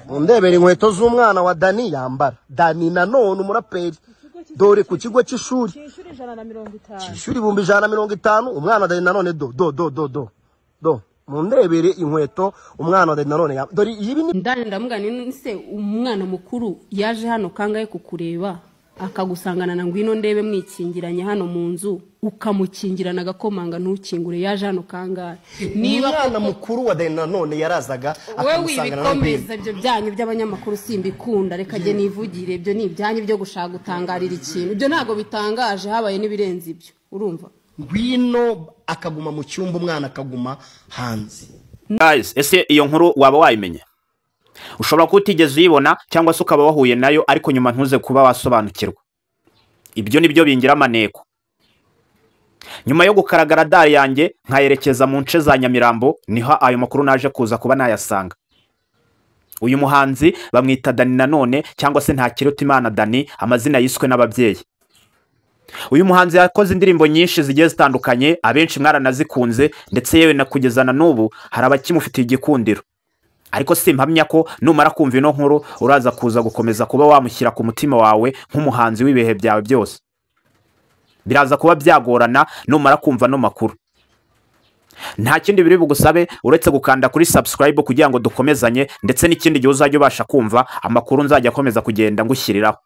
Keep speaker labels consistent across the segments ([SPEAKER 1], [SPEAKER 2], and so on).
[SPEAKER 1] mundebere inkweto z'umwana wa Dani yambara. Dani nanone umuraperi. Dore ku kigo cy'ishuri. Ishuri 150 umwana Dani nanone do. Mundebere inkweto umwana wa Dani nanone dore ibi ni
[SPEAKER 2] ndani ndamugani se umwana mukuru yaje hano kangaye kukureba akagusangana na ngwino ndebe mwikingiranye hano mu nzu ukamukingirana gakomanga ntukingure yaje hano kangaye
[SPEAKER 1] niba umwana mukuru wa Dani nanone yarazaga
[SPEAKER 2] akamusangana na ngwino ibyo byanyu by'abanyamakuru simbikunda reka je nivugire ibyo ni ibyanyu byo gushaka gutangarira ikintu ibyo ntago bitangaje habaye nibirenze ibyo urumva
[SPEAKER 1] ngwino akaguma mu cyumba umwana akaguma hanze.
[SPEAKER 3] Guys, ese iyo nkuru waba wayimenye? Ushobora kutigeze uyibona cyangwa se ukaba wahuye nayo ariko nyuma ntuze kuba wasobanukirwa. Ibyo nibyo bingira amaneko. Nyuma yo gukaragara dare yanjye nkayerekeza mu nce za Nyamirambo niho ayo makuru naje kuza kuba nayasanga. Uyu muhanzi bamwita Dani nanone cyangwa se Ntakirutimana Dani, amazina yiswe n'ababyeyi. Uyu muhanzi yakoze indirimbo nyinshi zigiye zitandukanye, abenshi mwaranazikunze ndetse yewe na kugeza na n'ubu hari abakimufitiye igikundiro. Ariko simpamya ko numara kumva ino nkuru uraza kuza gukomeza kuba wamushyira ku mutima wawe nk'umuhanzi w'ibihe byawe byose. Biraza kuba byagorana numara kumva no makuru. Nta kindi biri bugusabe uretse gukanda kuri subscribe kugira ngo dukomezanye, ndetse n'ikindi gihe uzajya ubasha kumva amakuru nzajya akomeza kugenda ngushyiriraho.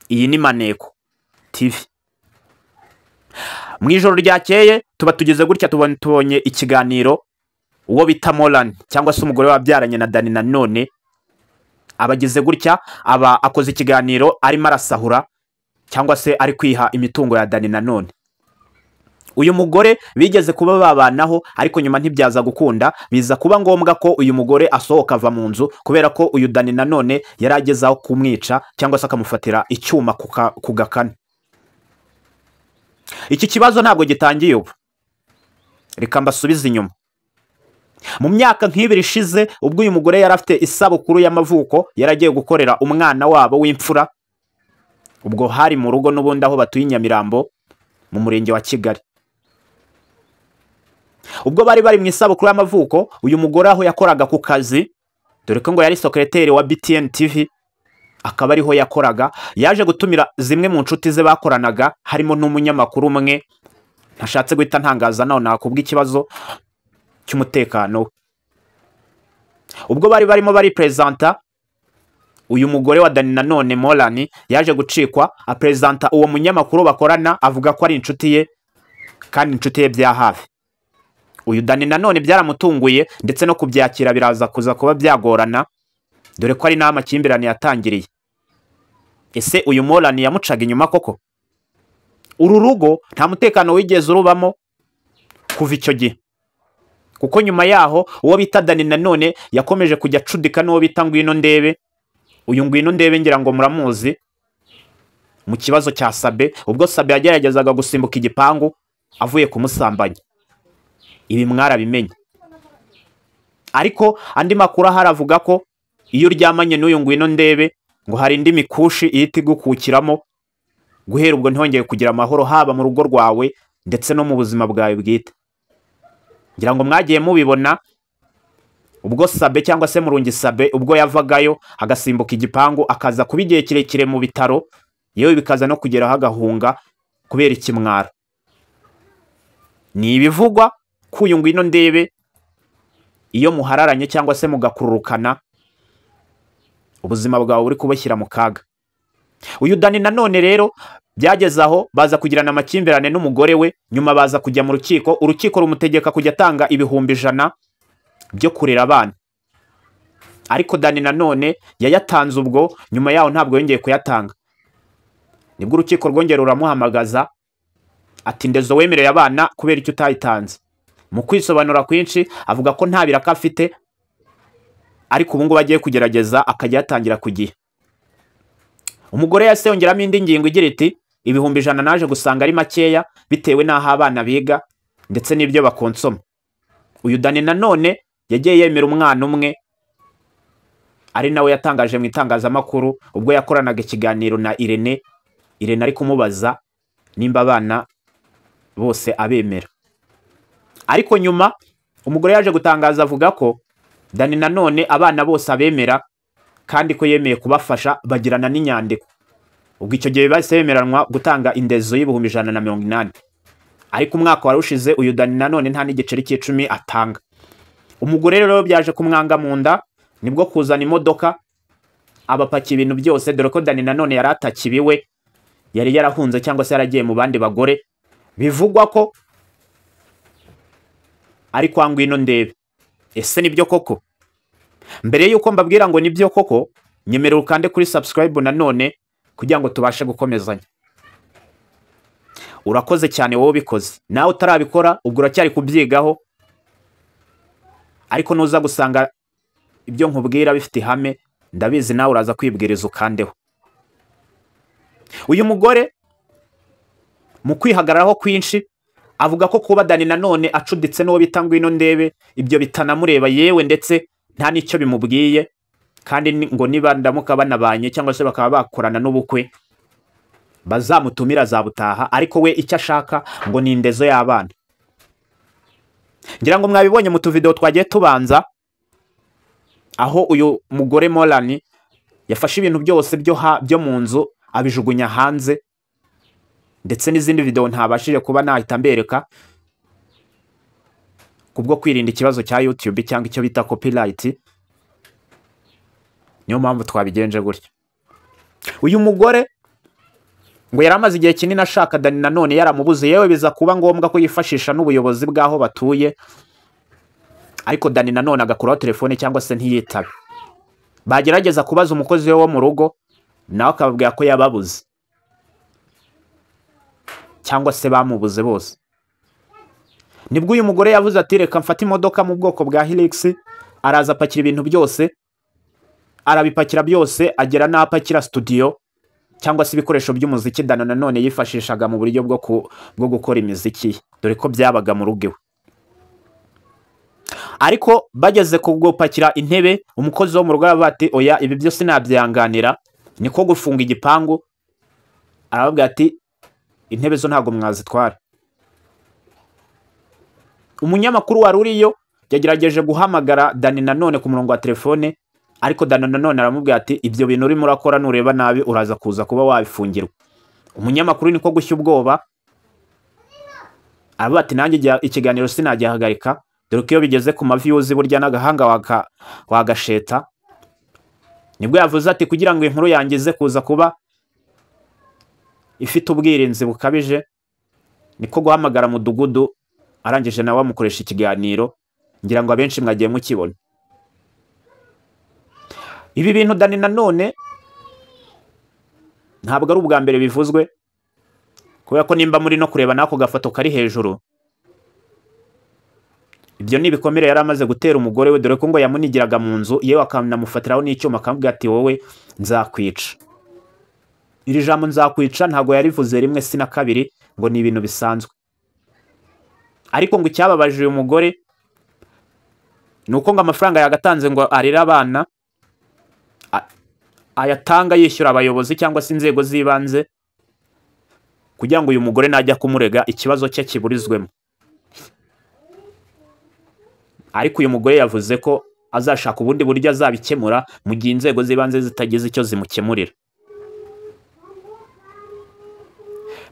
[SPEAKER 3] Iyi ni Maneko TV. Mu ijoro ryakeye tuba tugeze gutya tubonye ikiganiro uwo bita Moran cyangwa se umugore wabyaranye na Dani nanone abageze gutya aba akoze ikiganiro arimo arasahura cyangwa se ari kwiha imitungo ya Dani nanone. Uyu mugore bigeze kuba babanaho ariko nyuma ntibyaza gukunda, biza kuba ngombwa ko uyu mugore asohoka ava mu nzu kubera ko uyu Dani nanone yaragezaho kumwica cyangwa se akamufatira icyuma ku gakane. Iki kibazo ntabwo gitangiye ubu. Reka mbasubize inyuma. Mu myaka nk'ibiri ishize ubwo uyu mugore yari afite isabukuru y'amavuko yaragiye gukorera umwana wabo w'imfura, ubwo hari mu rugo n'ubundi aho batuye Nyamirambo mu murenge wa Kigali. Ubwo bari mu isabukuru y'amavuko uyu mugore aho yakoraga ku kazi, dore ko ngo yari secretary wa BTN TV, akaba ariho yakoraga, yaje gutumira zimwe mu nshuti ze bakoranaga harimo n'umunyamakuru umwe ntashatse guhita ntangaza naho nakubwa ikibazo cy'umutekano. Ubwo barimo bari presenta uyu mugore wa Dani nanone Moran yaje gucikwa apresenta uwo munyamakuru bakorana avuga ko ari inshuti ye kandi inshuti ye bya hafi. Uyu Dani nanone byaramutunguye ndetse no kubyakira biraza kuza kuba byagorana, dore ko ari n'amakimbirane yatangiriye. Ese uyu Moran yamucaga inyuma koko? Uru rugo nta mutekano wigeze urubamo kuva icyo gihe, kuko nyuma yaho uwo bita Dani nanone yakomeje kujya cudika n'uwo bita Ngwino Ndebe. Uyu Ngwino Ndebe ngira ngo muramuzi mu kibazo cya Sabe, ubwo Sabe yageragezaga gusimbuka igipangu avuye kumusambanya. Ibi mwarabimenye. Ariko andi makuru haravuga ko iyo uryamanye n'uyu Ngwino Ndebe ngo hari indi mikushi ihita igukukiramo, guhera ubwo ntihongeye kugira amahoro haba mu rugo rwawe ndetse no mu buzima bwawe bwite. Ngira ngo mwagiye mubibona ubwo Sabe cyangwa se Murungi Sabe ubwo yavagayo agasimbuka igipangu akaza kuba igihe kirekire mu bitaro, yewe bikaza no kugeraho agahunga kubera ikimwara. Ni ibivugwa ko uyu Ngwino Ndebe iyo muhararanye cyangwa se mugakururukana ubuzima bwawe buri kubashyira mu kaga. Uyu Dani nanone rero byageze aho baza kugirana amakimbirane n'umugore we, nyuma baza kujya mu rukiko, urukiko rumutegeka kujya atanga ibihumbi 100 byo kurera abana. Ariko Dani nanone yayatanze, ubwo nyuma yaho ntabwo yongeye kuyatanga. Nibwo urukiko rwongera ruramuhamagaza ati ndezo wemereye abana kubera icyo utayitanze. Mu kwisobanura kwinshi avuga ko nta biraka afite, ariko ubu ngo bagiye kugerageza akajya yatangira ku gihe. Umugore yaseyongeramo indi ngingo igira iti ibihumbi 100 naje gusanga ari makeya bitewe n'aho abana biga ndetse n'ibyo bakonsoma. Uyu Dani nanone yagiye yemera umwana umwe ari nawe yatangaje mu itangazamakuru ubwo yakoranaga ikiganiro na Irene ari kumubaza nimba abana bose abemera. Ariko nyuma umugore yaje gutangaza avuga ko Dani nanone abana bose abemera kandi ko yemeye kubafasha bagirana n'inyandiko. Ubwo icyo gihe bahise bemeranwa gutanga indezo y'ibihumbi 180. Ariko umwaka warushize uyu Dani nanone nta n'igiceri cy'icumi atanga. Umugore rero byaje kumwanga mu nda, nibwo kuzana imodoka abapaki ibintu byose, dore ko Dani nanone yari atakibiwe, yari yarahunze cyangwa se yaragiye mu bandi bagore. Bivugwa ko ari kwa Ngwino Ndebe. Ese nibyo koko? Mbere yuko mbabwira ngo nibyo koko, nyemerera ukande kuri subscribe nanone kugira ngo tubashe gukomezanya. Urakoze cyane wowe ubikoze. Nawe utarabikora ubwo uracyari kubyigaho, ariko nuza gusanga ibyo nkubwira bifite ihame, ndabizi nawe uraza kwibwiriza ukandeho. Uyu mugore mu kwihagararaho kwinshi avuga ko kuba Dani nanone acuditse n'uwo bita Ngwino Ndebe ibyo bitanamureba yewe, ndetse nta nicyo bimubwiye, kandi ngo niba ndamuka banabanye cyangwa se bakaba bakorana n'ubukwe bazamutumira azabutaha, ariko we icyo ashaka ngo ni indezo y'abana. Ngira ngo mwabibonye mu tuvideo twagiye tubanza, aho uyu mugore Morani yafashe ibintu byose byo mu nzu abijugunya hanze, ndetse n'izindi video ntabashije kuba nahita mbereka kubwo kwirinda ikibazo cya YouTube cyangwa icyo bita copyright. Niyo mpamvu twabigenje gutya. Uyu mugore ngo yaramaze igihe kinini ashaka Dani nanone yaramubuze, yewe biza kuba ngombwa ko yifashisha n'ubuyobozi bw'aho batuye, ariko Dani nanone agakuraho telefone cyangwa se ntiyitabe. Bagerageza kubaza umukozi we wo mu rugo, nawe akababwira ko yababuze cyangwa se bamubuze bose. Nibwo uyu mugore yavuze ati reka mfate imodoka mu bwoko bwa Hilux, araza apakira ibintu byose, arabipakira byose, agera n'apakira studio cyangwa se ibikoresho by'umuziki Dani nanone yifashishaga mu buryo bwo gukora imiziki, dore ko byabaga mu rugo iwe. Ariko bageze kugupakira intebe, umukozi wo mu rugo aravuga ati oya, ibi byose nabyanganira, niko gufunga igipangu. Aravuga ati intebe zo ntago mwazitwara. Umunyamakuru wari uriyo yagerageje guhamagara Dani nanone ku murongo wa telefone, ariko Dani nanone aramubwira ati ibyo bintu urimo urakora nureba nabi uraza kuza kuba wabifungirwa. Umunyamakuru niko gushya ubwoba, aravuga ati nanjye ikiganiro sinagihagarika, dore ko iyo bigeze ku maviews burya n'agahanga wagasheta. Nibwo yavuze ati kugira ngo inkuru yangize kuza kuba ifite ubwirinzi bukabije, niko guhamagara Mudugudu, arangije nawe amukoresha ikiganiro, ngira ngo abenshi mwagiye mukibona. Ibi bintu Dani nanone ntabwo ari ubwa mbere bivuzwe, kubera ko nimba muri no kureba nako gafoto kari hejuru, ibyo ni ibikomere yari amaze gutera umugore we, dore ko ngo yamunigiraga mu nzu, yewe akanamufatiraho n'icyuma akamubwira ati wowe nzakwica. Iri jambo nzakwica ntabwo yarivuze rimwe si na kabiri, ngo ni ibintu bisanzwe. Ariko ngo icyababaje uyu mugore nuko ngo amafaranga yagatanze ngo arira abana ayatanga yishyura abayobozi cyangwa se inzego z'ibanze, kugira ngo uyu mugore najya kumurega ikibazo cye kiburizwemo. Ariko uyu mugore yavuze ko azashaka ubundi buryo azabikemura mu gihe inzego z'ibanze zitagize icyo zimukemurira.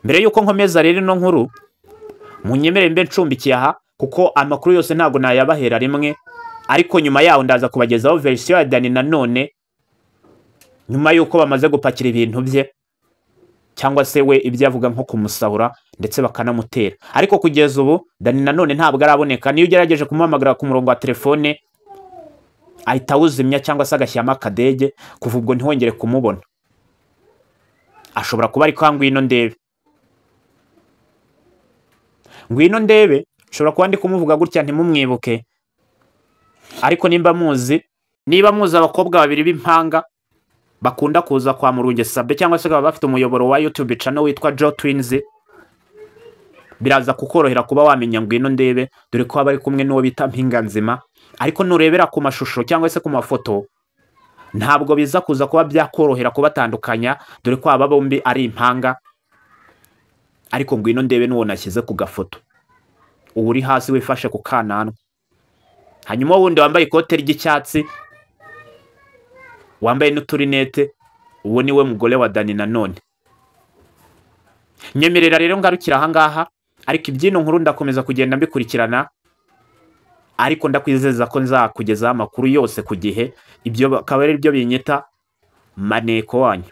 [SPEAKER 3] Mbere yuko nkomeza rero ino nkuru, munyemerere mbe ncumbikiye aha, kuko amakuru yose ntabwo nayabahera rimwe, ariko nyuma yaho ndaza kubagezaho version ya Dani nanone nyuma yuko bamaze gupakira ibintu bye, cyangwa se we ibyo avuga nko kumusahura ndetse bakanamutera. Ariko kugeza ubu Dani nanone ntabwo araboneka, niyo ugerageje kumuhamagara ku murongo wa telefone ahita awuzimya cyangwa se agashyiramo akadege, kuva ubwo ntihongere kumubona. Ashobora kuba ari kwa Ngwino Ndebe. Ngwino Ndebe ushobora kuba ndi kumuvuga gutya ntimumwibuke, ariko niba muzi abakobwa babiri b'impanga bakunda kuza kwa Murunge Sabe, cyangwa se bafite umuyoboro wa YouTube channel witwa Joe Twins, biraza kukorohera kuba wamenya Ngwino Ndebe, dore ko bari kumwe n'uwo bita Mpinga Nzima. Ariko nurebera ku mashusho cyangwa se ku mafoto ntabwo biza kuza kuba byakorohera kubatandukanya, dore ko aba bombi ari impanga. Ariko Ngwino Ndebe n'uwo nashyize ku gafoto, ubu uri hasi wifashe ku kananwa. hanyuma wundi wambaye ikote ry'icyatsi wambaye n'uturinete, uwo niwe mugore wa Dani Nanone. Nyemerera rero ngarukira ahangaha, ariko ibyino nkuru ndakomeza kugenda mbikurikirana, ariko ndakwizeza ko nzakugezaho amakuru yose ku gihe. Ibyo bakaba ari byo binyita maneko wanyu.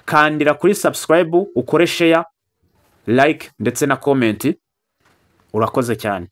[SPEAKER 3] Kandira kuri subscribe, ukore share, like ndetse na comment. Urakoze cyane.